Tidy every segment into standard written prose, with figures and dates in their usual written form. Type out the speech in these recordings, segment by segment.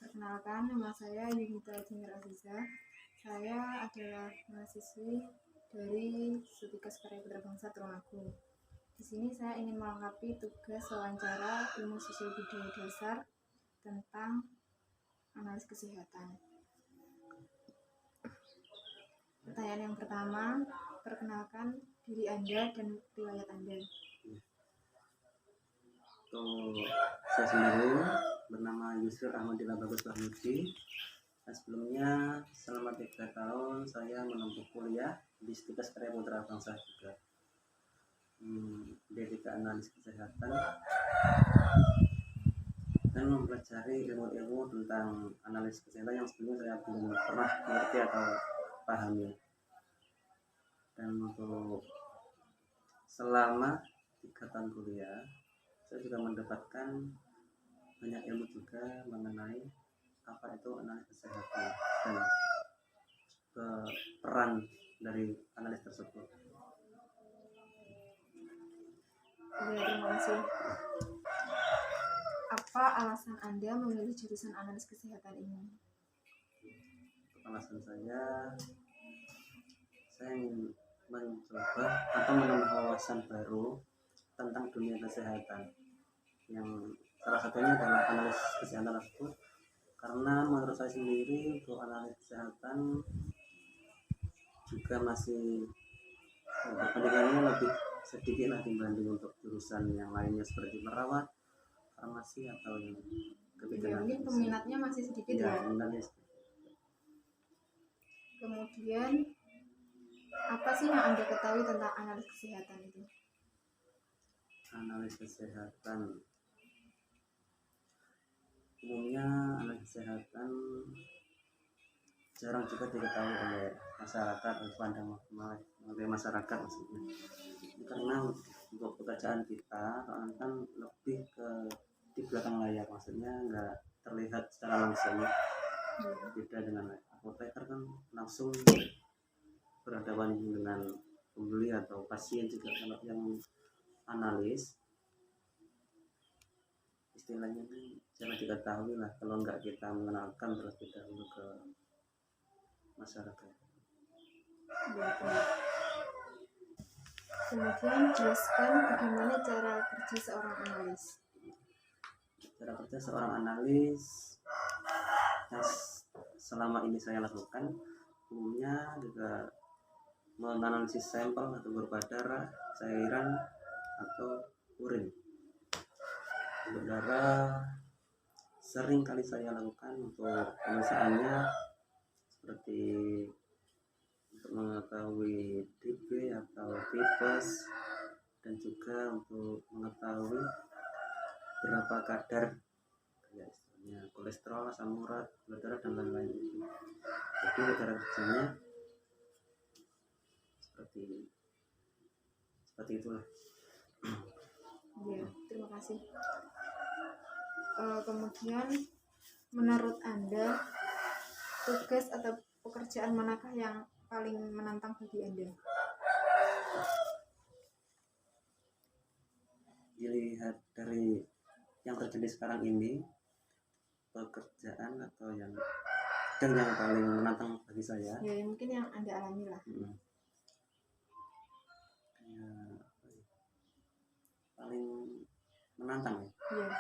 Perkenalkan, nama saya Yunita Jengger Aziza. Saya adalah mahasiswi dari Sutikes Karya Putra Bangsa Tulungagung. Di sini saya ingin melengkapi tugas wawancara ilmu sosial budaya dasar tentang analis kesehatan. Pertanyaan yang pertama, perkenalkan diri Anda dan riwayat Anda. Saya sendiri bernama Yusril Ahmadillah Bagus Bahmudi. Sebelumnya selama 3 tahun saya menempuh kuliah di Sutikes Karya Putra Bangsa juga, dedica analis kesehatan dan mempelajari ilmu-ilmu tentang analis kesehatan yang sebelumnya saya belum pernah mengerti atau pahami. Dan untuk selama 3 tahun kuliah saya juga mendapatkan banyak ilmu juga mengenai apa itu analis kesehatan dan peran dari analis tersebut. Terima kasih. Apa alasan Anda memilih jurusan analis kesehatan ini? Alasan saya ingin mencoba atau menambah wawasan baru tentang dunia kesehatan, yang salah satunya adalah analis kesehatan tersebut, karena menurut saya sendiri untuk analis kesehatan juga masih pendidikannya lebih sedikit lah dibanding untuk jurusan yang lainnya seperti merawat, farmasi atau yang Ya, mungkin peminatnya masih sedikit ya. Kemudian apa sih yang Anda ketahui tentang analis kesehatan itu? Analis kesehatan umumnya, analis kesehatan jarang juga diketahui oleh masyarakat, oleh masyarakat maksudnya, karena untuk pekerjaan kita kan lebih ke di belakang layar, maksudnya nggak terlihat secara langsung. Beda dengan apoteker kan langsung berhadapan dengan pembeli atau pasien juga. Kalau yang analis istilahnya kan jangan diketahui lah kalau nggak kita mengenalkan terlebih dahulu ke masyarakat. Kemudian jelaskan bagaimana cara kerja seorang analis. Cara kerja seorang analis yang selama ini saya lakukan umumnya juga menganalisis sampel atau berupa darah, cairan atau urin. Untuk darah sering kali saya lakukan untuk pemeriksaannya seperti untuk mengetahui TB atau tipes, dan juga untuk mengetahui berapa kadar ya istilahnya kolesterol, asam urat, gula darah dan lain-lain. Jadi cara kerjanya seperti itulah. Ya, terima kasih. Kemudian menurut Anda tugas atau pekerjaan manakah yang paling menantang bagi Anda? Dilihat dari yang terjadi sekarang ini, pekerjaan atau yang paling menantang bagi saya ya mungkin yang Anda alami lah. Paling menantang ya.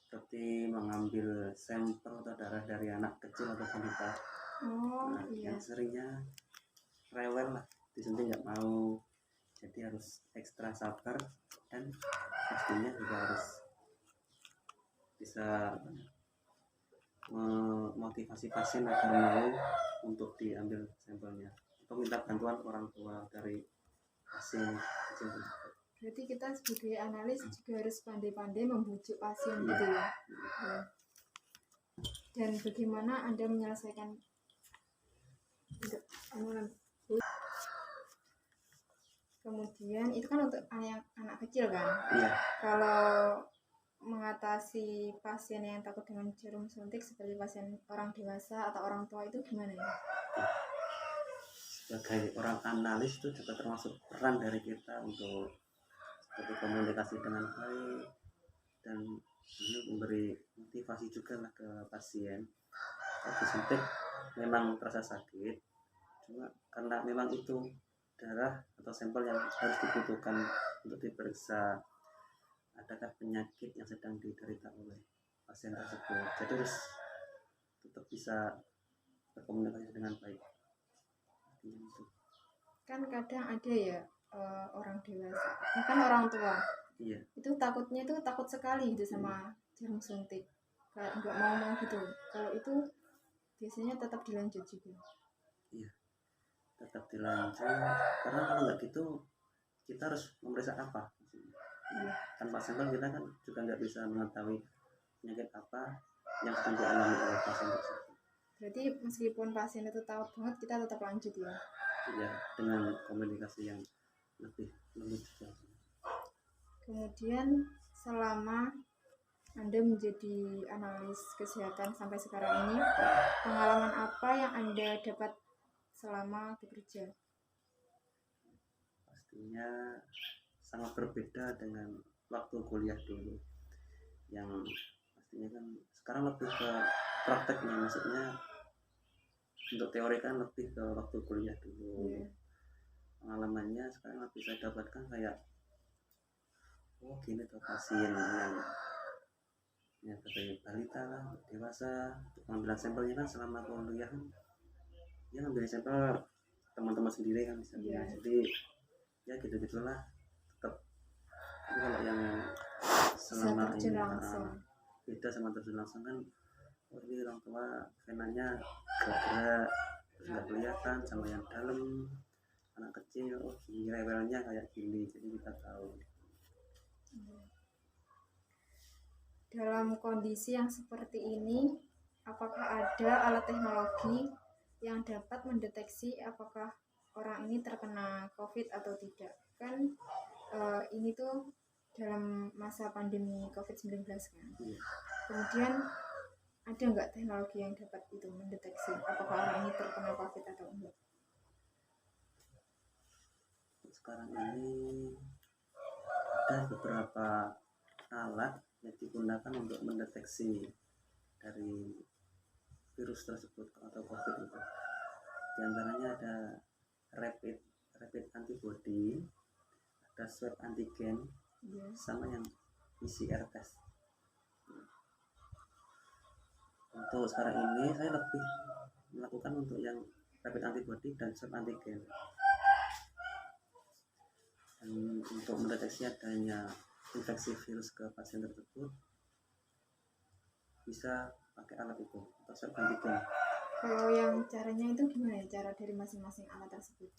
Seperti mengambil sampel atau darah dari anak kecil atau balita. Yang seringnya rewel lah, disuntik nggak mau, jadi harus ekstra sabar dan pastinya juga harus bisa memotivasi pasien agar mau untuk diambil sampelnya atau minta bantuan orang tua dari pasien kecil. Berarti kita sebagai analis juga harus pandai-pandai membujuk pasien gitu ya. Dan bagaimana Anda menyelesaikan kemudian itu kan untuk anak kecil kan? Iya. Kalau mengatasi pasien yang takut dengan jarum suntik seperti pasien orang dewasa atau orang tua itu gimana ya? Sebagai orang analis itu juga termasuk peran dari kita untuk seperti komunikasi dengan baik dan ini memberi motivasi juga lah ke pasien. Kalau disuntik memang terasa sakit, cuma karena memang itu darah atau sampel yang harus dibutuhkan untuk diperiksa adakah penyakit yang sedang diderita oleh pasien tersebut, jadi harus tetap bisa berkomunikasi dengan baik. Artinya itu. Kan kadang ada ya orang dewasa, bahkan orang tua Iya, itu takutnya itu takut sekali gitu sama jarum suntik, kayak nggak mau gitu. Kalau itu biasanya tetap dilanjut juga. iya, tetap dilanjut karena kalau nggak gitu kita harus memeriksa apa. Iya. Tanpa sampel kita kan juga nggak bisa mengetahui penyakit apa yang sedang dialami oleh pasien tersebut. Berarti meskipun pasien itu takut banget, kita tetap lanjut ya. Iya, dengan komunikasi yang lebih juga. Kemudian selama Anda menjadi analis kesehatan sampai sekarang ini, pengalaman apa yang Anda dapat selama bekerja? Pastinya sangat berbeda dengan waktu kuliah dulu, yang pastinya kan sekarang lebih ke prakteknya, maksudnya untuk teori kan lebih ke waktu kuliah dulu. Yeah. Pengalamannya sekarang lebih saya dapatkan kayak oh gini tuh pasien yang dari balita lah dewasa, pengambilan sampelnya kan selama kuliah kan dia ngambil sampel teman-teman sendiri kan misalnya. Yeah. Jadi ya gitu-gitulah tetap. Tapi kalau yang selama ini beda sama terjun langsung kan, oh ini orang tua venanya gerak-gerak terus nggak kelihatan, sama yang dalam anak kecil oh gini levelnya kayak gini, jadi kita tahu. Dalam kondisi yang seperti ini, apakah ada alat teknologi yang dapat mendeteksi apakah orang ini terkena COVID atau tidak? Kan ini tuh dalam masa pandemi COVID-19 kan. Iya. Kemudian ada nggak teknologi yang dapat itu mendeteksi apakah orang ini terkena COVID atau enggak? Sekarang ini ada beberapa alat yang digunakan untuk mendeteksi dari virus tersebut atau COVID itu. Di antaranya ada rapid antibody, ada swab antigen, sama yang PCR test. Untuk sekarang ini saya lebih melakukan untuk yang rapid antibody dan swab antigen. Dan untuk mendeteksi adanya infeksi virus ke pasien tersebut bisa pakai alat itu atau swab antigen. Kalau yang caranya itu gimana ya, cara dari masing-masing alat tersebut?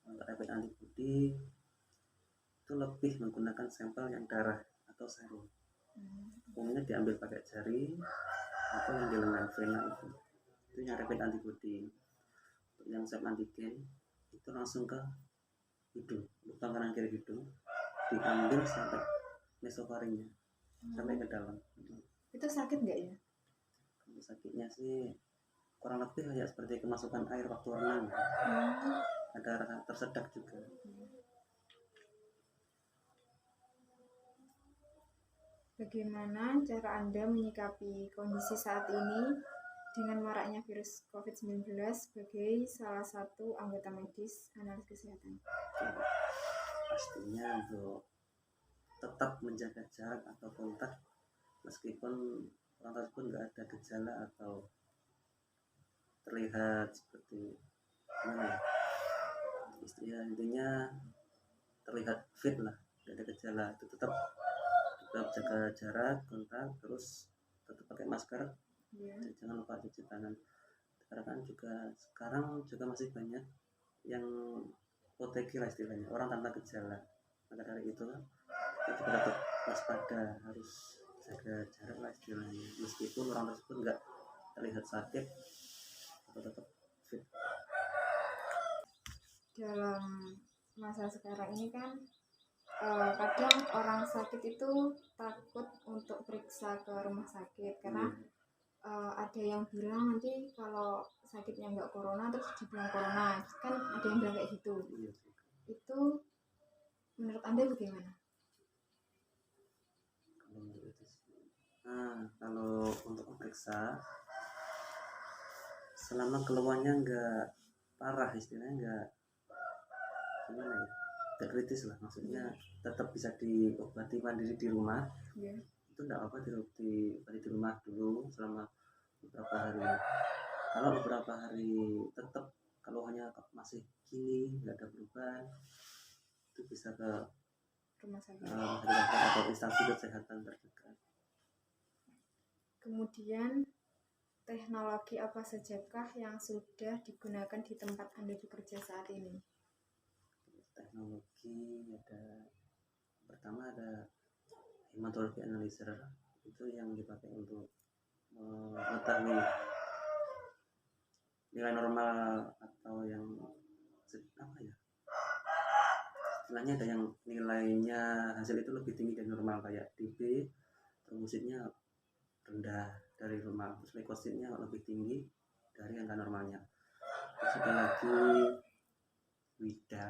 Untuk rapid antibody itu lebih menggunakan sampel yang darah atau serum. Umumnya diambil pakai jari atau yang di lengan vena itu yang rapid antibody. Untuk yang swab antigen itu langsung ke hidung, lubang kanan kiri hidung, diambil sampai mesofaringnya, sampai ke dalam. Itu sakit nggak ya? Kalau sakitnya sih kurang lebih kayak seperti kemasukan air waktu renang. Ada rasa tersedak juga. Bagaimana cara Anda menyikapi kondisi saat ini dengan maraknya virus COVID-19 sebagai salah satu anggota medis analis kesehatan? Pastinya untuk tetap menjaga jarak atau kontak meskipun orang tersebut nggak ada gejala atau terlihat seperti gimana ya, intinya terlihat fit lah, nggak ada gejala, itu tetap jaga jarak, kontak, terus tetap pakai masker, dan jangan lupa cuci tangan. Karena kan juga sekarang juga masih banyak yang OTG lah istilahnya, orang tanpa gejala. Maka dari itu kita juga tetap waspada, harus jaga jarak lah istilahnya, meskipun orang tersebut nggak terlihat sakit atau tetap fit. Dalam masa sekarang ini kan kadang orang sakit itu takut untuk periksa ke rumah sakit karena ada yang bilang nanti kalau sakitnya nggak corona terus dibilang corona, kan ada yang bilang kayak gitu. Itu menurut Anda bagaimana? Kalau menurut itu Nah, kalau untuk memeriksa, selama keluhannya nggak parah, istilahnya nggak gimana ya, nggak kritis lah, maksudnya tetap bisa diobati mandiri di rumah, Ya. itu nggak apa diobati di rumah dulu selama beberapa hari. Kalau beberapa hari tetap keluhannya masih gini, nggak ada perubahan, itu bisa ke Rumah sakit. atau instansi kesehatan terdekat. Kemudian teknologi apa sajakah yang sudah digunakan di tempat Anda bekerja saat ini? Teknologi pertama ada hematologi analyzer, itu yang dipakai untuk mengetahui nilai normal atau yang apa ya, istilahnya ada yang nilainya hasil itu lebih tinggi dari normal, kayak TB trombositnya rendah dari normal, terus leukositnya lebih tinggi dari angka normalnya. Terus ada lagi WIDA,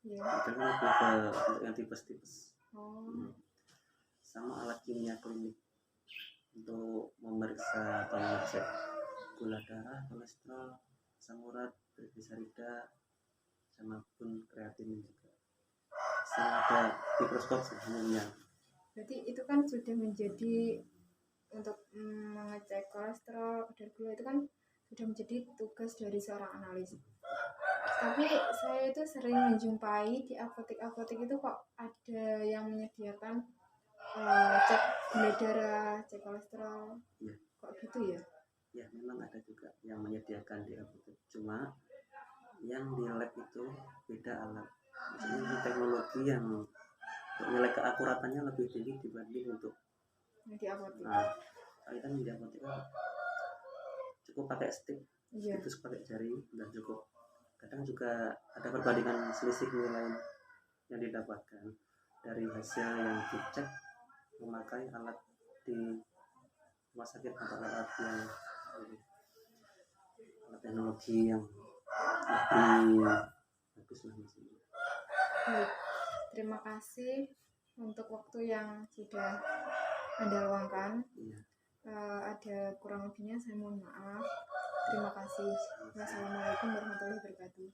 Ya. itu lebih ke untuk yang tipes-tipes. Oh. Sama alat kimia klinik untuk memeriksa atau mengecek gula darah, kolesterol, asam urat, trigliserida, sama pun kreatin juga. Sama ada mikroskop umumnya. Berarti itu kan sudah menjadi untuk mengecek kolesterol, kadar gula itu kan sudah menjadi tugas dari seorang analis. Tapi saya itu sering menjumpai di apotek-apotek itu kok ada yang menyediakan cek gula darah, cek kolesterol. Ya. Kok gitu ya? Ya, memang ada juga yang menyediakan di apotek. Cuma yang di lab itu beda alat. Maksudnya ini teknologi yang nilai keakuratannya lebih tinggi dibanding untuk Yang di apotek. Nah, kita di apotek cukup pakai stick, Iya. itu pakai jari dan cukup. Kadang juga ada perbandingan selisih nilai yang didapatkan dari hasil yang dicek memakai alat di rumah sakit atau alat teknologi yang lebih bagus lah maksudnya. Baik, terima kasih untuk waktu yang sudah Anda luangkan. Iya. Ada kurang lebihnya saya mohon maaf. Terima kasih. Wassalamualaikum warahmatullahi wabarakatuh.